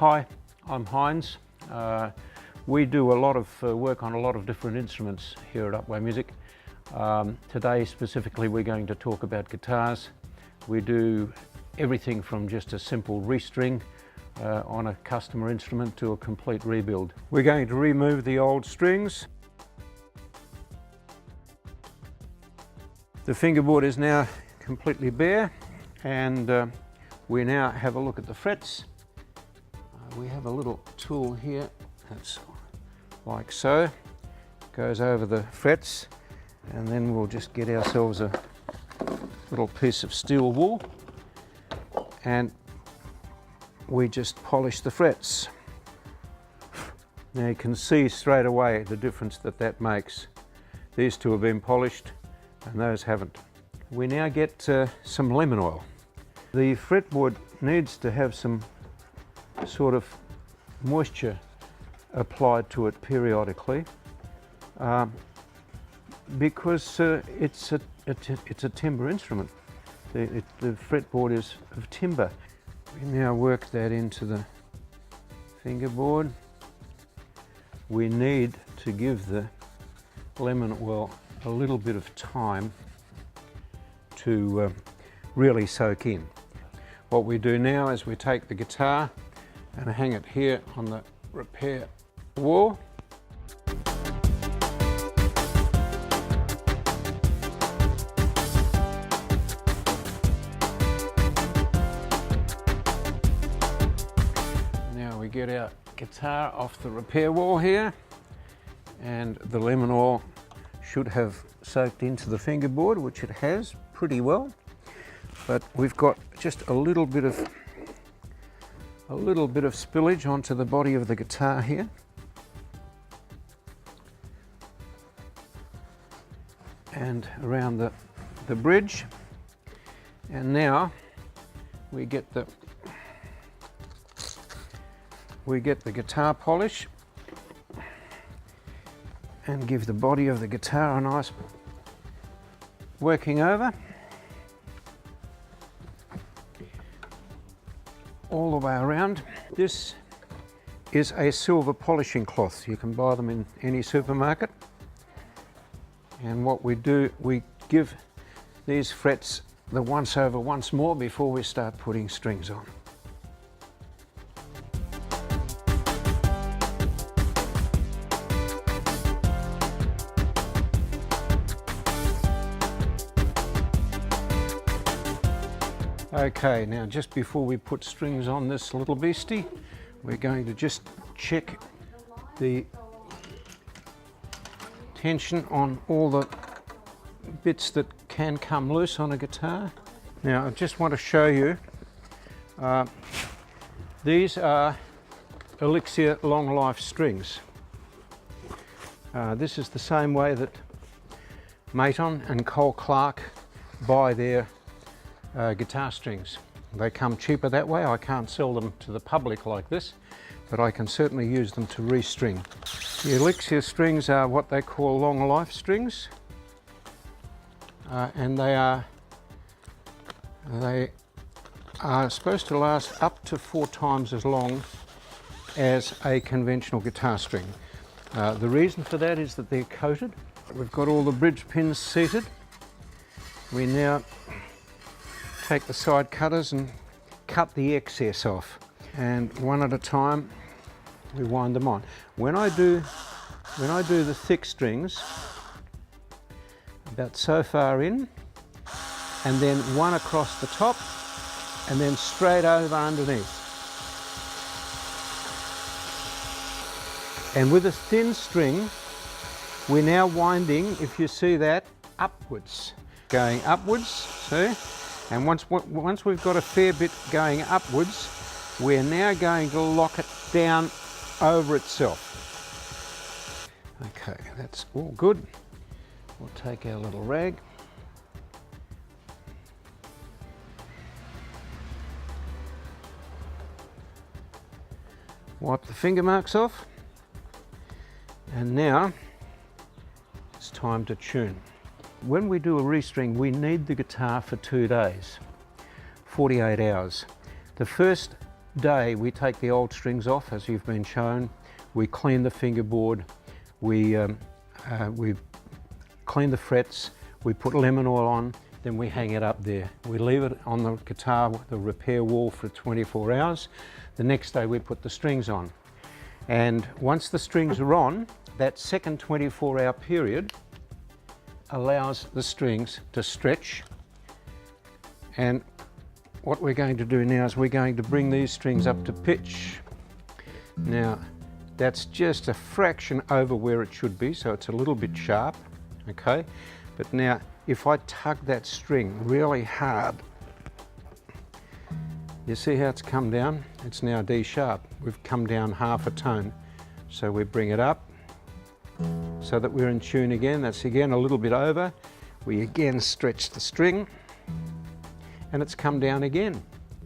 Hi, I'm Heinz. We do a lot of work on a lot of different instruments here at Upwey Music. Today specifically we're going to talk about guitars. We do everything from just a simple restring on a customer instrument to a complete rebuild. We're going to remove the old strings. The fingerboard is now completely bare, and we now have a look at the frets. We have a little tool here that's like so, goes over the frets, and then we'll just get ourselves a little piece of steel wool and we just polish the frets. Now you can see straight away the difference that makes. These two have been polished and those haven't. We now get some lemon oil. The fretboard needs to have some sort of moisture applied to it periodically because it's a timber instrument. The fretboard is of timber. We now work that into the fingerboard. We need to give the lemon oil a little bit of time to really soak in. What we do now is we take the guitar and hang it here on the repair wall. Now we get our guitar off the repair wall here, and the lemon oil should have soaked into the fingerboard, which it has pretty well, but we've got just a little bit of spillage onto the body of the guitar here. And around the bridge. And now we get the guitar polish and give the body of the guitar a nice working over. All the way around. This is a silver polishing cloth. You can buy them in any supermarket. And what we do, we give these frets the once over once more before we start putting strings on. Okay, now just before we put strings on this little beastie, we're going to just check the tension on all the bits that can come loose on a guitar. Now I just want to show you, these are Elixir long life strings. This is the same way that Maton and Cole Clark buy their guitar strings. They come cheaper that way. I can't sell them to the public like this, but I can certainly use them to restring. The Elixir strings are what they call long life strings, and they are supposed to last up to 4 times as long as a conventional guitar string. The reason for that is that they're coated. We've got all the bridge pins seated. We now take the side cutters and cut the excess off, and one at a time we wind them on. When I do the thick strings, about so far in, and then one across the top, and then straight over underneath. And with a thin string, we're now winding, if you see that, upwards, going upwards, see? And once we've got a fair bit going upwards, we're now going to lock it down over itself. Okay, that's all good. We'll take our little rag. Wipe the finger marks off. And now it's time to tune. When we do a restring, we need the guitar for 2 days, 48 hours. The first day we take the old strings off, as you've been shown. We clean the fingerboard, we clean the frets, we put lemon oil on, then we hang it up there. We leave it on the guitar, the repair wall, for 24 hours. The next day we put the strings on. And once the strings are on, that second 24-hour period allows the strings to stretch. And what we're going to do now is we're going to bring these strings up to pitch. Now, that's just a fraction over where it should be, so it's a little bit sharp, okay? But now, if I tug that string really hard, you see how it's come down? It's now D sharp. We've come down half a tone. So we bring it up so that we're in tune again. That's again a little bit over. We again stretch the string, and it's come down again.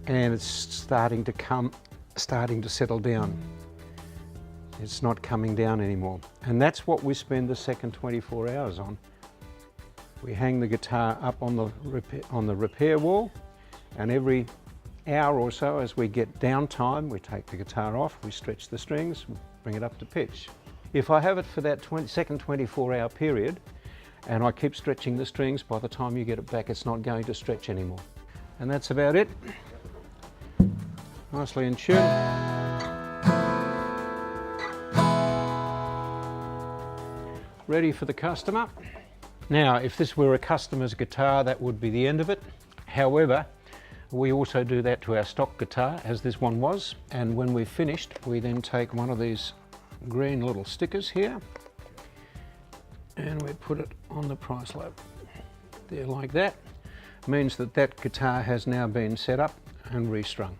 And it's starting to settle down. It's not coming down anymore. And that's what we spend the second 24 hours on. We hang the guitar up on the repair wall, and every hour or so, as we get downtime, we take the guitar off, we stretch the strings, bring it up to pitch. If I have it for that second 24-hour period, and I keep stretching the strings, by the time you get it back, it's not going to stretch anymore. And that's about it. Nicely in tune. Ready for the customer. Now, if this were a customer's guitar, that would be the end of it. However, we also do that to our stock guitar, as this one was. And when we've finished, we then take one of these green little stickers here, and we put it on the price label. There, like that. Means that that guitar has now been set up and restrung.